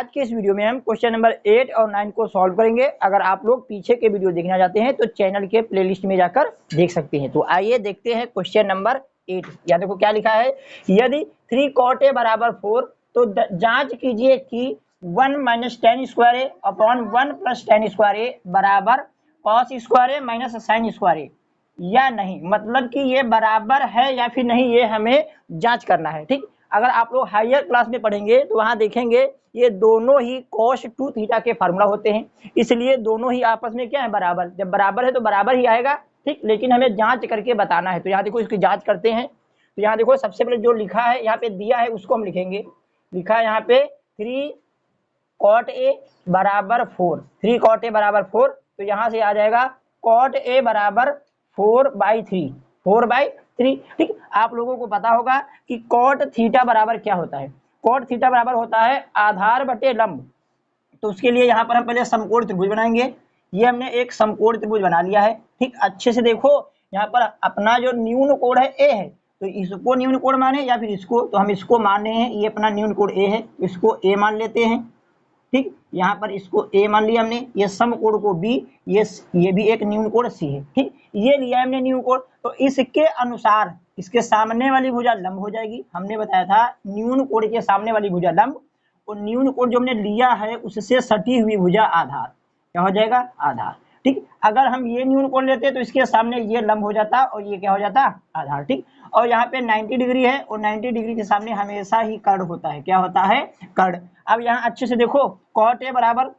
के इस वीडियो में हम क्वेश्चन नंबर 8 और 9 को सॉल्व करेंगे। अगर आप लोग पीछे के वीडियो देखना चाहते हैं तो चैनल के प्लेलिस्ट में जाकर देख सकते हैं। तो आइए देखते हैं क्वेश्चन नंबर 8। या देखो क्या लिखा है, यदि 3 cot a बराबर 4 तो जांच कीजिए कि 1 - tan स्क्वायर ए अपॉन 1 + tan स्क्वायर ए बराबर cos स्क्वायर ए माइनस sin स्क्वायर ए या नहीं। मतलब कि ये बराबर है या फिर नहीं, ये हमें जांच करना है। ठीक, अगर आप लोग हायर क्लास में पढ़ेंगे तो वहां देखेंगे ये दोनों ही cos 2 थीटा के फार्मूला होते हैं, इसलिए दोनों ही आपस में क्या है, बराबर। जब बराबर है तो बराबर ही आएगा। ठीक, लेकिन हमें जांच करके बताना है। तो यहाँ देखो इसकी जांच करते हैं। तो यहाँ देखो सबसे पहले जो लिखा है यहाँ पे दिया है उसको हम लिखेंगे। लिखा है यहाँ पे 3 cot a बराबर 4, 3 cot a बराबर 4, तो यहाँ से आ जाएगा cot a बराबर 4/3, 4/3। ठीक, आप लोगों को पता होगा कि cot थीटा बराबर क्या होता है। cot थीटा बराबर होता है आधार बटे लंब। तो उसके लिए यहाँ पर हम पहले समकोण त्रिभुज बनाएंगे। ये हमने एक समकोण त्रिभुज बना लिया है। ठीक, अच्छे से देखो यहाँ पर अपना जो न्यून कोण है ए है, तो इसको न्यून कोण माने या फिर इसको, तो हम इसको मान रहे हैं। ये अपना न्यून कोण ए है, इसको ए मान लेते हैं। ठीक, यहाँ पर इसको ए मान लिया हमने। ये समकोण को बी, ये भी एक न्यून कोण सी है। ठीक, ये लिया हमने न्यून कोण। तो इसके अनुसार इसके सामने वाली भुजा लंब हो जाएगी। हमने बताया था न्यून कोण के सामने वाली भुजा लंब, और न्यून कोण जो हमने लिया है उससे सटी हुई भुजा आधार। क्या हो जाएगा, आधार। ठीक, अगर हम ये न्यून कोण लेते तो इसके सामने ये लंब हो जाता और ये क्या हो जाता, आधार। ठीक, और यहाँ पे 90 डिग्री है और 90 डिग्री के सामने हमेशा ही कर्ण होता है। क्या होता है, कर्ण। अब यहाँ अच्छे से देखो cot a बराबर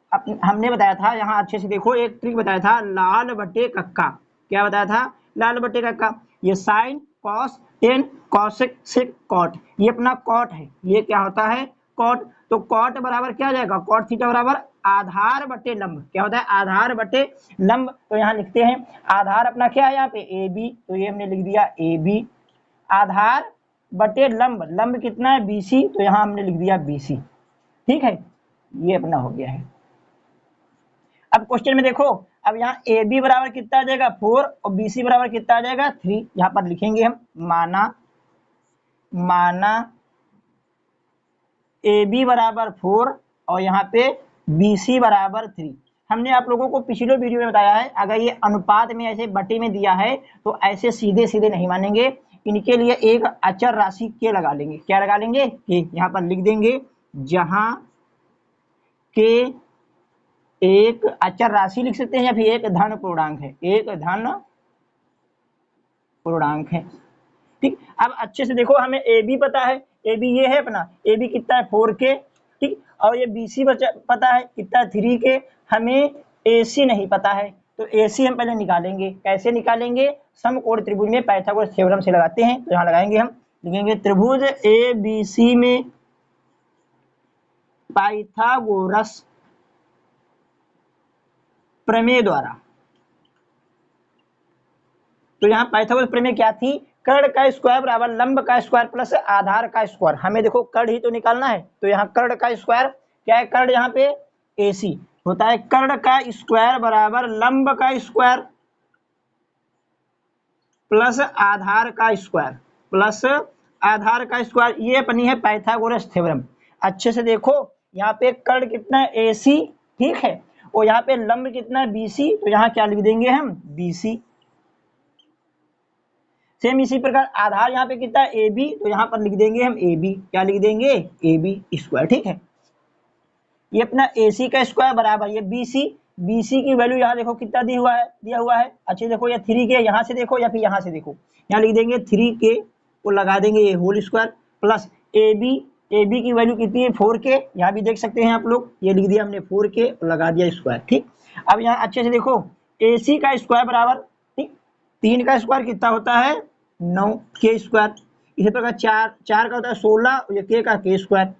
हमने बताया था, यहाँ अच्छे से देखो एक ट्रिक बताया था, लाल बटे कक्का। क्या बताया था, लाल बटे कक्का। ये sine cos tan cosec sec cot, ये अपना कॉट है। ये क्या होता है, कॉट। तो कॉट बराबर क्या आ जाएगा, cot थीटा बराबर आधार बटे लंब। क्या होता है, आधार बटे लंब। तो यहाँ लिखते हैं आधार अपना क्या है यहाँ पे ए बी, तो ये हमने लिख दिया ए बी। आधार बटे लंब, लंब कितना है BC, तो यहाँ हमने लिख दिया BC। ठीक है, ये अपना हो गया है। अब क्वेश्चन में देखो, अब यहाँ AB बराबर कितना आ जाएगा 4 और BC बराबर कितना आ जाएगा 3। यहाँ पर लिखेंगे हम माना AB बराबर 4 और यहाँ पे BC बराबर 3। हमने आप लोगों को पिछले वीडियो में बताया है, अगर ये अनुपात में ऐसे बटे में दिया है तो ऐसे सीधे सीधे नहीं मानेंगे। इनके लिए एक अचर राशि के लगा लेंगे। क्या लगा लेंगे, कि यहाँ पर लिख देंगे जहां के एक अचर राशि लिख सकते हैं या फिर एक धन पूर्णांक है, एक धन पूर्णांक है। ठीक, अब अच्छे से देखो हमें ए बी पता है, ए बी ये है अपना, ए बी कितना है 4K। ठीक, और ये BC पता है कितना 3K। हमें AC नहीं पता है, तो AC हम पहले निकालेंगे। कैसे निकालेंगे, समकोण त्रिभुज में पाइथागोरस थ्योरम से लगाते हैं। तो यहाँ लगाएंगे हम, लिखेंगे त्रिभुज ABC में पाइथागोरस प्रमेय द्वारा। तो यहाँ पाइथागोरस प्रमेय क्या थी, कर्ण का स्क्वायर बराबर लंब का स्क्वायर प्लस आधार का स्क्वायर। हमें देखो कर्ण ही तो निकालना है, तो यहाँ कर्ण का स्क्वायर क्या है, कर्ण यहाँ पे AC होता है। कर्ण का स्क्वायर बराबर लंब का स्क्वायर प्लस आधार का स्क्वायर, प्लस आधार का स्क्वायर। ये अपनी है पाइथागोरस थ्योरम। अच्छे से देखो यहाँ पे कर्ण कितना है AC, ठीक है, और यहाँ पे लंब कितना है BC, तो यहाँ क्या लिख देंगे हम BC। सेम इसी प्रकार आधार यहाँ पे कितना है AB, तो यहाँ पर लिख देंगे हम AB। क्या लिख देंगे, AB स्क्वायर। ठीक है, ये अपना AC का स्क्वायर बराबर ये BC की वैल्यू यहाँ देखो कितना दिया हुआ है। अच्छे देखो ये 3K, यहाँ से देखो या फिर यहाँ से देखो, यहाँ लिख देंगे 3K को लगा देंगे ये होल स्क्वायर प्लस AB की वैल्यू कितनी है 4K, यहाँ भी देख सकते हैं आप लोग, ये लिख दिया हमने 4K और लगा दिया स्क्वायर। ठीक, अब यहाँ अच्छे से देखो AC का स्क्वायर बराबर, ठीक, 3 का स्क्वायर कितना होता है 9K स्क्वायर। इसी प्रकार 4 का होता है 16, ये K का K स्क्वायर।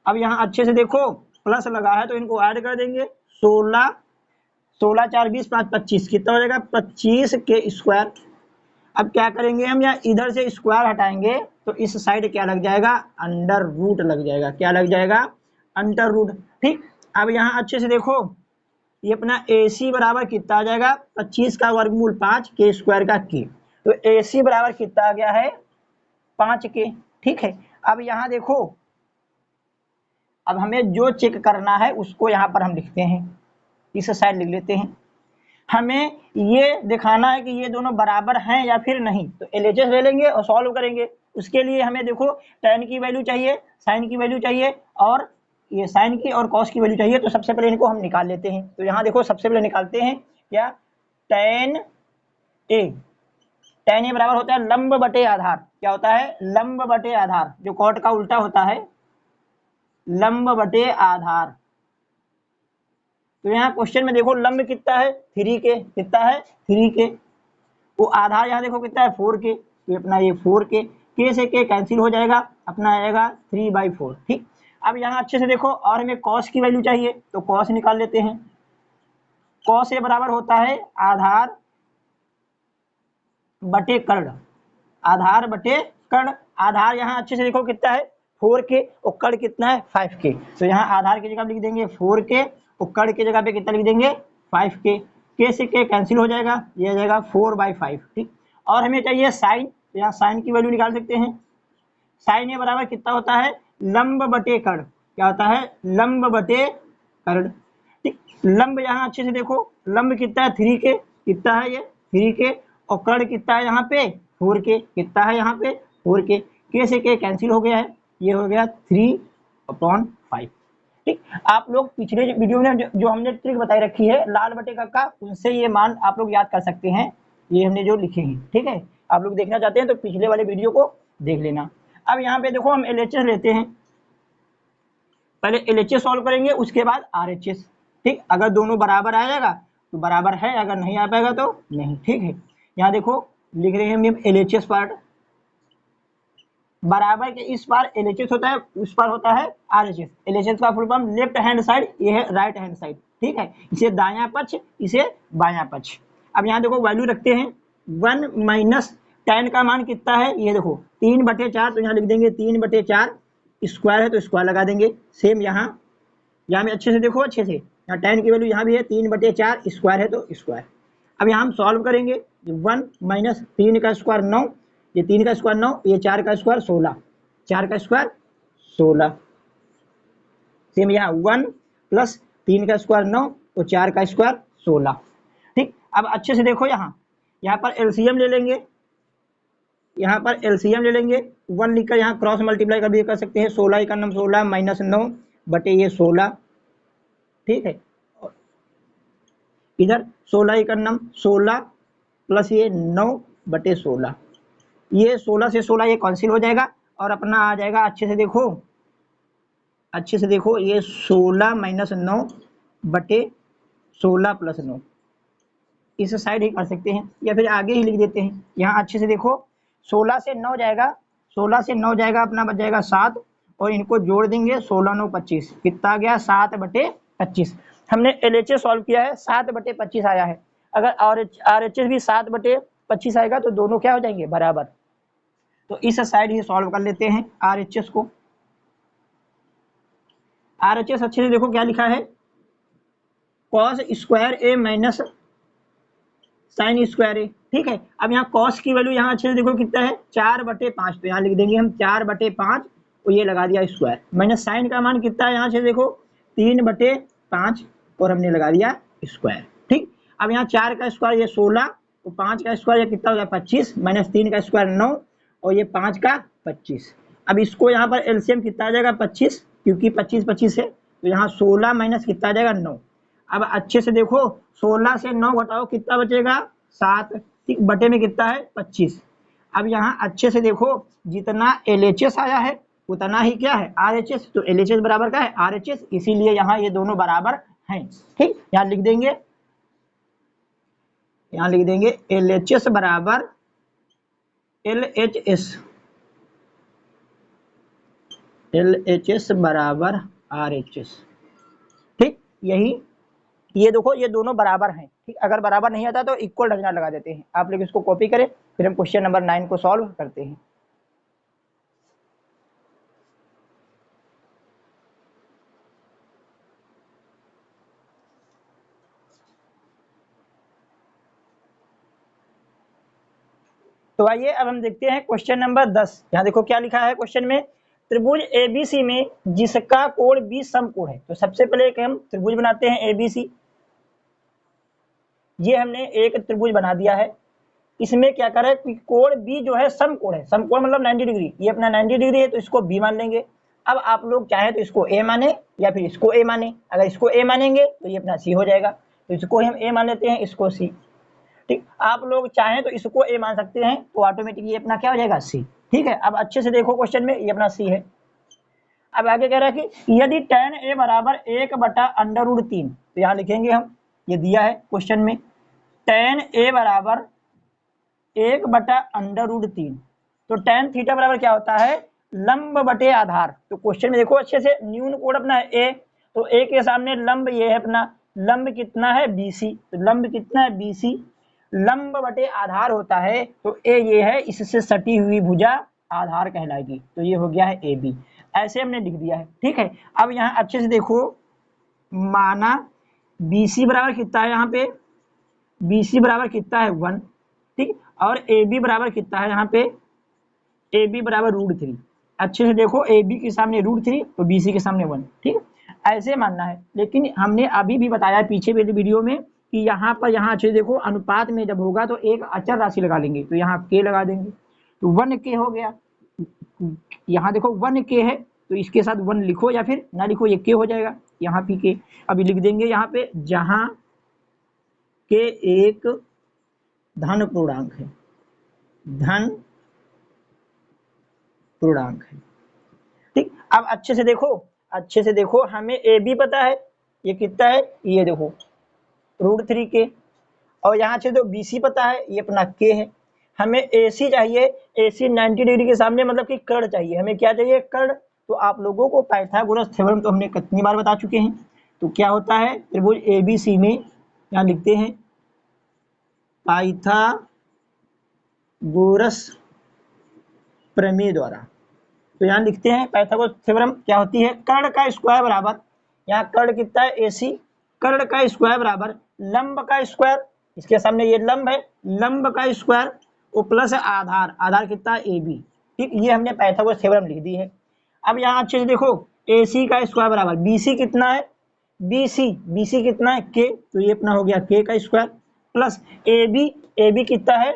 अब यहाँ अच्छे से देखो प्लस लगा है तो इनको ऐड कर देंगे, 16 4 20 5 25, कितना हो जाएगा 25K स्क्वायर। अब क्या करेंगे हम, यहाँ इधर से स्क्वायर हटाएंगे तो इस साइड क्या लग जाएगा, अंडर रूट लग जाएगा। क्या लग जाएगा, अंडर रूट। ठीक, अब यहाँ अच्छे से देखो ये अपना AC बराबर कितना आ जाएगा 25 का वर्गमूल 5 K स्क्वायर का K, तो AC बराबर कितना आ गया है 5K। ठीक है, अब यहाँ देखो अब हमें जो चेक करना है उसको यहाँ पर हम लिखते हैं, इस साइड लिख लेते हैं। हमें ये दिखाना है कि ये दोनों बराबर हैं या फिर नहीं, तो LHS ले लेंगे और सॉल्व करेंगे। उसके लिए हमें देखो tan की वैल्यू चाहिए, sin की वैल्यू चाहिए और ये sin की और cos की वैल्यू चाहिए। तो सबसे पहले इनको हम निकाल लेते हैं। तो यहाँ देखो सबसे पहले निकालते हैं क्या, tan A बराबर होता है लंब बटे आधार। क्या होता है, लंब बटे आधार, जो कॉट का उल्टा होता है, लंब बटे आधार। तो यहाँ क्वेश्चन में देखो लंब कितना है 3k, कितना है 3k, वो आधार यहाँ देखो कितना है 4k, तो अपना ये 4k, k से k कैंसिल हो जाएगा, अपना आएगा 3/4। ठीक, अब यहाँ अच्छे से देखो और हमें cos की वैल्यू चाहिए, तो cos निकाल लेते हैं। cos A बराबर होता है आधार बटे कर्ण, आधार बटे कर्ण। आधार यहाँ अच्छे से देखो कितना है 4k और कर्ण कितना है 5k। तो यहाँ आधार की जगह लिख देंगे 4k और कर्ण की जगह पे कितना लिख देंगे 5k, k से k कैंसिल हो जाएगा, ये आ जाएगा 4/5। ठीक, और हमें चाहिए साइन, तो यहाँ साइन की वैल्यू निकाल सकते हैं। साइन ए बराबर कितना होता है लंब बटे कर्ण। क्या होता है, लंब बटे कर्ण। ठीक, लंब यहाँ अच्छे से देखो, लंब कितना है 3k, कितना है ये 3k, और कर्ण कितना है यहाँ पे 4k, कितना है यहाँ पे 4k, k से k कैंसिल हो गया है, ये हो गया 3/5। ठीक, आप लोग पिछले वीडियो में जो हमने ट्रिक बताई रखी है लाल बटे का, उनसे ये मान आप लोग याद कर सकते हैं, ये हमने जो लिखे हैं। ठीक है, आप लोग देखना चाहते हैं तो पिछले वाले वीडियो को देख लेना। अब यहाँ पे देखो हम LHS लेते हैं, पहले LHS सॉल्व करेंगे उसके बाद RHS। ठीक, अगर दोनों बराबर आ जाएगा तो बराबर है, अगर नहीं आ पाएगा तो नहीं। ठीक है, यहाँ देखो लिख रहे हैं हम LHS पार्ट, बराबर के इस पार LHS होता है, उस पार होता है RHS। LHS का full form left hand side, ये है राइट हैंड साइड। ठीक है, इसे दायां पक्ष, इसे बायां पक्ष। अब यहाँ देखो वैल्यू रखते हैं 1 माइनस tan का मान कितना है, ये देखो 3/4, तो यहाँ लिख देंगे 3/4, स्क्वायर है तो स्क्वायर लगा देंगे। सेम यहाँ में अच्छे से देखो, अच्छे से यहाँ tan की वैल्यू यहाँ भी है 3/4, स्क्वायर है तो स्क्वायर। अब यहाँ हम सॉल्व करेंगे, 1 माइनस 3 का स्क्वायर 9, ये 3 का स्क्वायर 9, ये 4 का स्क्वायर 16, 4 का स्क्वायर 16। सेम यहाँ 1 प्लस 3 का स्क्वायर 9 और 4 का स्क्वायर 16। ठीक, अब अच्छे से देखो यहाँ पर एलसीएम ले लेंगे, यहाँ पर एलसीएम ले लेंगे, 1 लिखकर यहाँ क्रॉस मल्टीप्लाई कर भी कर सकते हैं। 16 का नम 16 माइनस 9 बटे ये 16। ठीक है, इधर 16 का नम 16 प्लस ये 9 बटे 16, ये 16 से 16 ये कैंसिल हो जाएगा और अपना आ जाएगा, अच्छे से देखो, अच्छे से देखो, ये 16 माइनस 9 बटे 16 प्लस 9, इस साइड ही कर सकते हैं या फिर आगे ही लिख देते हैं। यहाँ अच्छे से देखो 16 से 9 जाएगा, 16 से 9 जाएगा, अपना बच जाएगा 7 और इनको जोड़ देंगे 16 9 25, कितना आ गया 7/25। हमने LHS सॉल्व किया है 7/25 आया है। अगर RHS भी 7/25 आएगा तो दोनों क्या हो जाएंगे बराबर। तो इस साइड ही सॉल्व कर लेते हैं RHS को। RHS अच्छे से देखो क्या लिखा है, cos square A minus sine square A. ठीक है, अब यहाँ cos की वैल्यू यहाँ अच्छे से देखो कितना है 4/5, तो यहाँ लिख देंगे हम 4/5 और ये लगा दिया स्क्वायर, माइनस साइन का मान कितना है यहाँ से देखो 3/5 और हमने लगा दिया स्क्वायर। ठीक, अब यहाँ 4 का स्क्वायर ये 16, तो 5 का स्क्वायर ये कितना हो गया 25, माइनस 3 का स्क्वायर 9 और ये 5 का 25। अब इसको यहाँ पर एलसीएम कितना आ जाएगा 25, क्योंकि 25 है, तो यहाँ 16 माइनस कितना आ जाएगा 9। अब अच्छे से देखो 16 से 9 घटाओ कितना बचेगा 7। ठीक, बटे में कितना है 25। अब यहाँ अच्छे से देखो जितना LHS आया है उतना ही क्या है RHS, तो LHS बराबर क्या है RHS, इसीलिए यहाँ ये दोनों बराबर हैं। ठीक, यहाँ लिख देंगे, यहाँ लिख देंगे LHS बराबर LHS बराबर RHS। ठीक, यही ये देखो ये दोनों बराबर हैं। ठीक, अगर बराबर नहीं आता तो इक्वल रचना लगा देते हैं। आप लोग इसको कॉपी करें, फिर हम क्वेश्चन नंबर 9 को सॉल्व करते हैं। तो आइए अब हम देखते हैं क्वेश्चन नंबर 10। यहाँ देखो क्या लिखा है क्वेश्चन में, त्रिभुज एबीसी में जिसका कोण बी समकोण है। तो सबसे पहले एक हम त्रिभुज बनाते हैं एबीसी। ये हमने एक त्रिभुज बना दिया है। इसमें क्या करें कि कोण बी जो है समकोण है, समकोण मतलब 90 डिग्री, ये अपना 90 डिग्री है तो इसको बी मान लेंगे। अब आप लोग चाहें तो इसको ए माने या फिर इसको ए माने। अगर इसको ए मानेंगे तो ये अपना सी हो जाएगा, तो इसको हम ए मान लेते हैं, इसको सी। ठीक, आप लोग चाहें तो इसको ए मान सकते हैं, तो ऑटोमेटिक ये अपना क्या हो जाएगा सी। ठीक है, अब अच्छे से देखो क्वेश्चन में, ये अपना सी है। अब आगे कह रहा है कि यदि tan a बराबर 1/√3, तो यहाँ लिखेंगे हम, ये दिया है क्वेश्चन में, tan a बराबर 1/√3, तो tan थीटा बराबर क्या होता है, लंब बटे आधार। तो क्वेश्चन में देखो अच्छे से, न्यून कोण अपना है ए, तो ए के सामने लंब ये है अपना, लंब कितना है बीसी, तो लंब कितना है बीसी, लंब बटे आधार होता है, तो ए ये है, इससे सटी हुई भुजा आधार कहलाएगी। तो ये हो गया है ए बी, ऐसे हमने लिख दिया है। ठीक है, अब यहाँ अच्छे से देखो, माना BC बराबर कितना है, यहाँ पे BC बराबर कितना है 1, ठीक, और AB बराबर कितना है, यहाँ पे AB बराबर √3। अच्छे से देखो, AB के सामने √3 तो BC के सामने 1। ठीक, ऐसे मानना है। लेकिन हमने अभी भी बताया पीछे वाली वीडियो में कि यहाँ पर, यहाँ अच्छे देखो, अनुपात में जब होगा तो एक अचर राशि लगा लेंगे, तो यहाँ k लगा देंगे, तो 1k हो गया। यहाँ देखो 1k है, तो इसके साथ 1 लिखो या फिर ना लिखो, ये k हो जाएगा, यहाँ भी k। अभी लिख देंगे यहाँ पे, जहाँ k एक धन पूर्णांक है, धन पूर्णांक है। ठीक, अब अच्छे से देखो, अच्छे से देखो, हमें ए बी पता है, ये कितना है, ये देखो √3k, और यहाँ से तो बी सी पता है, ये अपना k है। हमें ए सी चाहिए, ए सी 90 डिग्री के सामने मतलब कि कर्ण चाहिए, हमें क्या चाहिए, कर्ण। तो आप लोगों को पाइथागोरस थ्योरम तो हमने कितनी बार बता चुके हैं। तो क्या होता है, त्रिभुज ए बी सी में यहाँ लिखते हैं पाइथागोरस प्रमेय द्वारा। तो यहाँ लिखते हैं पाइथागोरस थ्योरम क्या होती है, कर्ण का स्क्वायर बराबर, यहाँ कर्ण कितना है AC, कर्ण का स्क्वायर बराबर लंब का स्क्वायर, इसके सामने ये लंब है, लंब का स्क्वायर वो प्लस आधार, आधार कितना है AB। ठीक, ये हमने पाइथागोरस थ्योरम लिख दी है। अब यहाँ अच्छे से देखो, AC का स्क्वायर बराबर BC कितना है, BC कितना है K, तो ये अपना हो गया K का स्क्वायर प्लस AB कितना है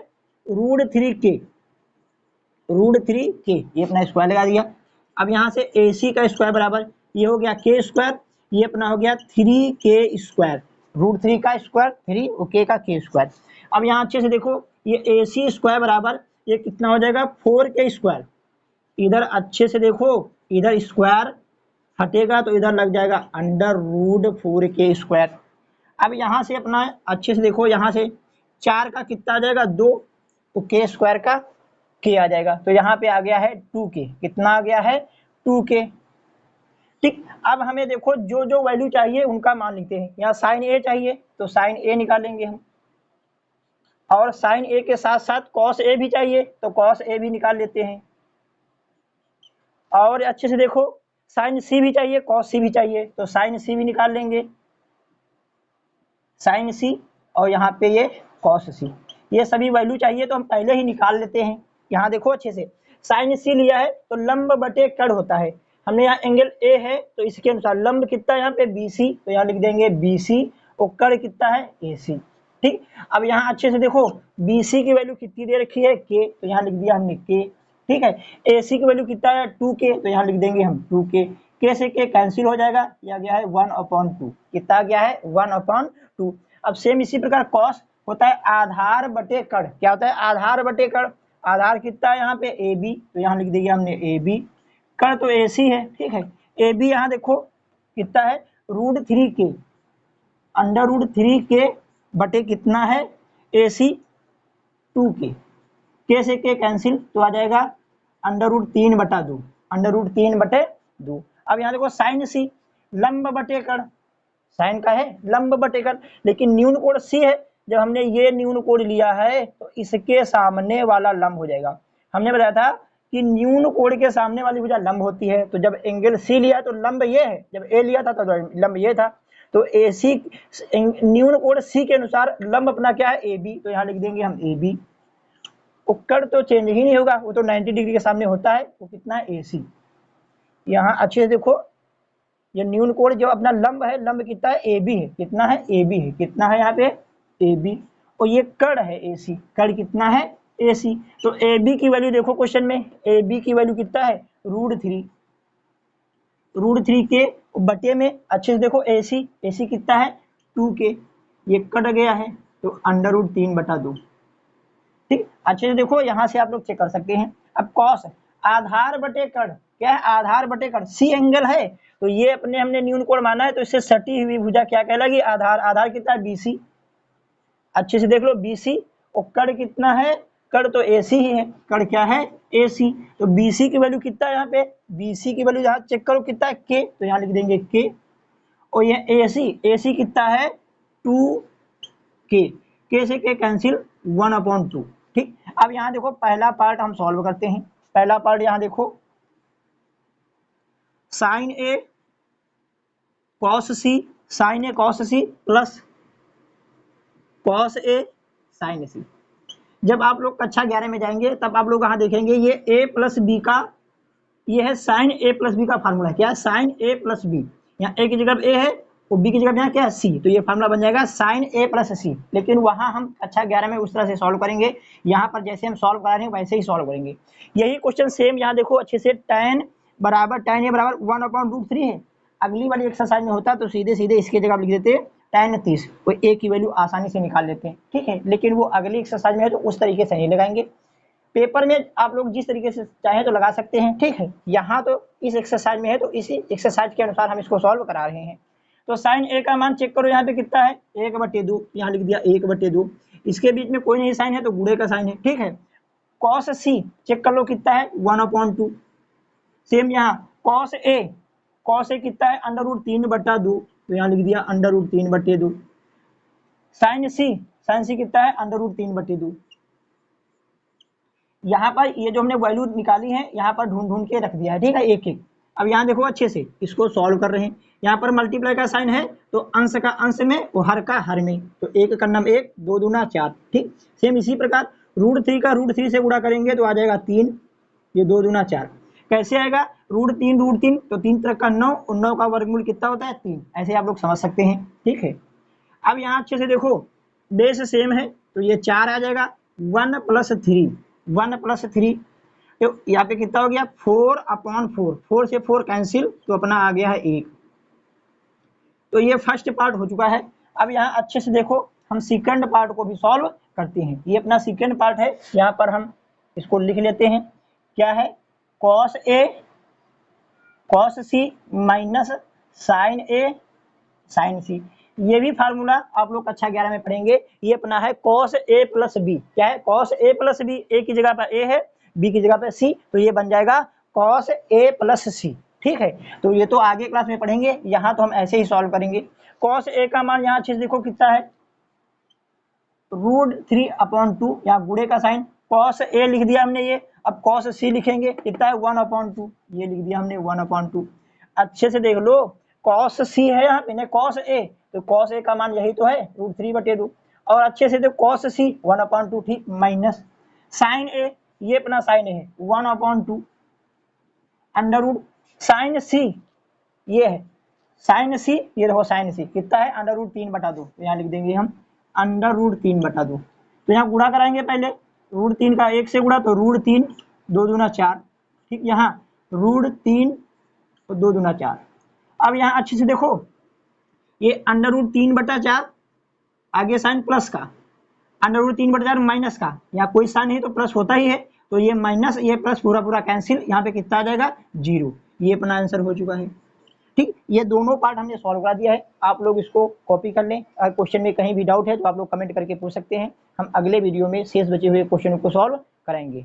√3k, √3k, ये अपना स्क्वायर लगा दिया। अब यहाँ से AC का स्क्वायर बराबर, ये हो गया k स्क्वायर, ये अपना हो गया 3k स्क्वायर, √3 का स्क्वायर 3 और k का k स्क्वायर। अब यहाँ अच्छे से देखो, ये AC स्क्वायर बराबर ये कितना हो जाएगा 4k स्क्वायर। इधर अच्छे से देखो, इधर स्क्वायर हटेगा तो इधर लग जाएगा √4k स्क्वायर। अब यहाँ से अपना अच्छे से देखो, यहाँ से 4 का कितना आ जाएगा 2, तो k स्क्वायर का k आ जाएगा, तो यहाँ पे आ गया है 2k, कितना आ गया है 2k। ठीक, अब हमें देखो जो जो वैल्यू चाहिए उनका मान लिखते हैं। यहाँ साइन a चाहिए तो साइन a निकालेंगे हम, और साइन a के साथ साथ कॉस a भी चाहिए तो कॉस a भी निकाल लेते हैं। और अच्छे से देखो, साइन c भी चाहिए, कॉस c भी चाहिए, तो साइन c भी निकाल लेंगे, साइन c, और यहाँ पे ये कॉस c। ये सभी वैल्यू चाहिए तो हम पहले ही निकाल लेते हैं। यहाँ देखो अच्छे से, साइन c लिया है तो लंब बटे कर्ण होता है, हमने यहाँ एंगल a है तो इसके अनुसार लंब कितना है यहाँ पे BC, तो यहाँ लिख देंगे BC, और कर्ण कितना है AC। ठीक, अब यहाँ अच्छे से देखो, BC की वैल्यू कितनी दे रखी है k, तो यहाँ लिख दिया हमने k। ठीक है, AC की वैल्यू कितना है 2k, तो यहाँ लिख देंगे हम 2k, k से k कैंसिल हो जाएगा, यह गया है 1/2, कितना गया है 1/2। अब सेम इसी प्रकार कॉस होता है आधार बटे कर्ण, क्या होता है आधार बटे कर्ण, आधार कितना है यहाँ पे AB, तो यहाँ लिख दिया हमने AB, कर्ण तो AC है। ठीक है, AB यहाँ देखो कितना है √3k, √3k बटे कितना है AC 2k, k से k कैंसिल तो आ जाएगा √3/2, √3/2। अब यहाँ देखो साइन C, लंब बटे कर्ण, साइन का है लंब बटे कर्ण, लेकिन न्यून कोण C है, जब हमने ये न्यून कोण लिया है तो इसके सामने वाला लंब हो जाएगा। हमने बताया था कि न्यून कोण के सामने वाली भुजा लंब होती है, तो जब एंगल C लिया तो लंब ये है, जब A लिया था तो लंब ये था, तो AC न्यून कोण C के अनुसार लंब अपना क्या है AB, तो यहाँ लिख देंगे हम AB। कर्ण तो चेंज ही नहीं होगा, वो तो 90 डिग्री के सामने होता है, वो कितना है AC। यहाँ अच्छे से देखो, ये न्यून कोण जो अपना लंब है, लंब कितना है, ए बी है, कितना है, ए बी है, कितना है यहाँ पे, ए बी। और ये कर्ण है ए सी, कर्ण कितना है, ए सी। तो ए बी की वैल्यू देखो क्वेश्चन में, ए बी की वैल्यू कितना है, √3, √3 के बटे में अच्छे से देखो ए सी कितना है, 2 के, ये कट गया है तो √3/2। ठीक, अच्छे से देखो यहाँ से आप लोग चेक कर सकते हैं। अब कॉस आधार बटे कर्ण, क्या है, आधार बटे कर्ण, सी एंगल है, तो ये अपने हमने न्यून कोण माना है, तो इससे सटी हुई भुजा क्या कहलाएगी, आधार। आधार कितना है, बीसी, अच्छे से देख लो बीसी। और कर्ण कितना है, कर्ण तो एसी ही है, कर्ण क्या है, एसी। तो बीसी की वैल्यू कितना है यहाँ पे, बीसी की वैल्यू यहाँ चेक करो कितना है, के, तो यहाँ लिख देंगे के। और ये एसी कितना है, 2 के से के कैंसिल, 1/2। ठीक, अब यहाँ देखो पहला पार्ट हम सॉल्व करते हैं। पहला पार्ट यहाँ देखो, sign A cos C, sign A cos C plus cos A sign सी। जब आप लोग कक्षा 11 में जाएंगे तब आप लोग यहाँ देखेंगे ये a प्लस बी का, ये है साइन ए प्लस बी का फार्मूला, क्या है, साइन ए प्लस बी। यहाँ ए की जगह ए है और बी की जगह यहाँ क्या है, सी, तो ये फार्मूला बन जाएगा साइन ए प्लस सी। लेकिन वहाँ हम कक्षा 11 में उस तरह से सॉल्व करेंगे, यहाँ पर जैसे हम सॉल्व करा रहे हैं वैसे ही सॉल्व करेंगे। यही क्वेश्चन सेम यहाँ देखो अच्छे से, tan ए बराबर 1/√3 है। अगली वाली एक्सरसाइज में होता तो सीधे सीधे इसकी जगह लिख देते tan 30, वो ए की वैल्यू आसानी से निकाल लेते हैं। ठीक है, लेकिन वो अगली एक्सरसाइज में है तो उस तरीके से नहीं लगाएंगे। पेपर में आप लोग जिस तरीके से चाहें तो लगा सकते हैं। ठीक है, यहाँ तो इस एक्सरसाइज में है तो इसी एक्सरसाइज के अनुसार हम इसको सॉल्व करा रहे हैं। तो साइन ए का मान चेक करो, यहाँ पे कितना है, 1/2, यहाँ लिख दिया 1/2। इसके बीच में कोई नहीं साइन है तो गुणे का साइन है। ठीक है, कॉस सी चेक कर लो कितना है, 1/2। सेम यहाँ कॉस ए कितना है, √3/2, तो यहाँ लिख दिया √3/2। साइन सी कितना है, √3/2। यहाँ पर ये जो हमने वैल्यू निकाली है यहाँ पर ढूंढ ढूंढ के रख दिया है। ठीक है, एक एक। अब यहाँ देखो अच्छे से इसको सॉल्व कर रहे हैं। यहाँ पर मल्टीप्लाई का साइन है तो अंश का अंश में और हर का हर में, तो 1 का नाम 1, 2 दूना 4। ठीक, सेम इसी प्रकार √3 का √3 से गुणा करेंगे तो आ जाएगा 3, ये 2 दूना 4। कैसे आएगा, √3 तो 3 तरह का 9, और 9 का वर्गमूल कितना होता है, 3। ऐसे आप लोग समझ सकते हैं। ठीक है, अब यहाँ अच्छे से देखो बेस सेम है तो ये 4 आ जाएगा, 1 + 3, तो यहाँ पे कितना हो गया, 4/4, 4 से 4 कैंसिल, तो अपना आ गया है 1। तो ये फर्स्ट पार्ट हो चुका है। अब यहाँ अच्छे से देखो हम सेकंड पार्ट को भी सॉल्व करते हैं। ये अपना सेकंड पार्ट है, यहाँ पर हम इसको लिख लेते हैं। क्या है, कॉस सी माइनस साइन ए साइन सी। ये भी फार्मूला आप लोग कक्षा 11 में पढ़ेंगे। ये अपना है cos a + b, क्या है, cos a + b, a की जगह पर a है, b की जगह पर c, तो ये बन जाएगा cos a + c। ठीक है, तो ये तो आगे क्लास में पढ़ेंगे, यहाँ तो हम ऐसे ही सॉल्व करेंगे। cos a का मान यहाँ अच्छे से देखो कितना है, √3/2, यहाँ गुणे का साइन, cos a लिख दिया हमने ये। अब cos c लिखेंगे कितना है, 1/2, ये लिख दिया हमने 1/2। अच्छे से देख लो cos c है यहाँ पे, cos a, तो cos a का मान यही तो है, √3/2। और अच्छे से देखो cos c 1/2, ठीक, माइनस साइन a, ये अपना साइन है 1/2, अंडर साइन c, ये है साइन c, ये देखो साइन c कितना है, √3/2, तो यहाँ लिख देंगे हम √3/2। तो यहाँ गुणा कराएंगे पहले, √3 का 1 से गुणा तो √3, 2 दूना 4। ठीक, यहाँ √3 और 2 दूना 4। अब यहाँ अच्छे से देखो ये √3/4, आगे साइन प्लस का, √3/4 माइनस का, यहाँ कोई साइन नहीं तो प्लस होता ही है, तो ये माइनस ये प्लस पूरा पूरा कैंसिल, यहाँ पे कितना आ जाएगा, 0। ये अपना आंसर हो चुका है। ठीक, ये दोनों पार्ट हमने सॉल्व करा दिया है। आप लोग इसको कॉपी कर लें। अगर क्वेश्चन में कहीं भी डाउट है तो आप लोग कमेंट करके पूछ सकते हैं। हम अगले वीडियो में शेष बचे हुए क्वेश्चन को सॉल्व कराएंगे।